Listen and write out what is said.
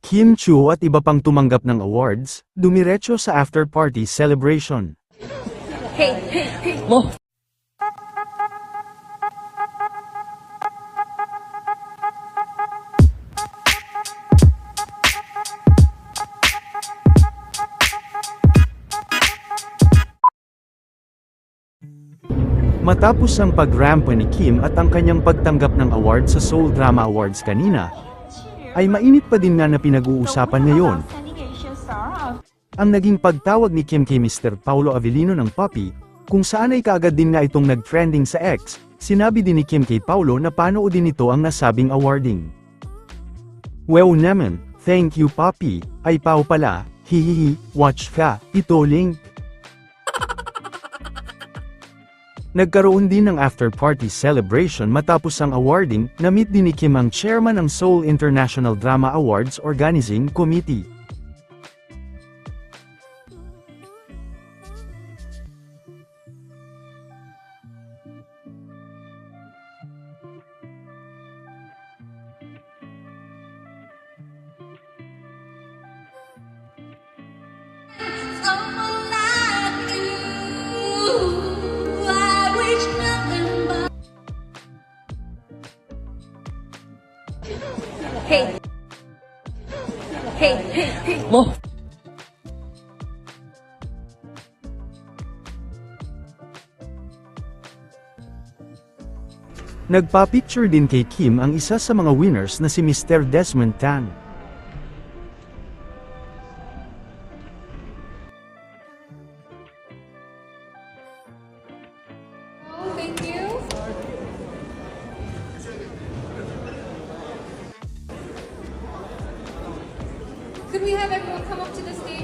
Kim Chiu at iba pang tumanggap ng awards, dumiretso sa after-party celebration. Matapos ang pagrampa ni Kim at ang kanyang pagtanggap ng award sa Seoul Drama Awards kanina, ay mainit pa din nga na pinag-uusapan ngayon. Ang naging pagtawag ni Kim kay Mr. Paulo Avellino ng Papi, kung saan ay kaagad din nga itong nag-trending sa X, sinabi din ni Kim kay Paulo na panoodin nito ang nasabing awarding. Wow naman, thank you Papi, ay Pao pala, hihihi, watch ka, ito link. Nagkaroon din ng after-party celebration matapos ang awarding, na-meet din ni Kim ang chairman ng Seoul International Drama Awards Organizing Committee. Nagpa-picture din kay Kim ang isa sa mga winners na si Mr. Desmond Tan. Thank you. Could we have everyone come up to the stage?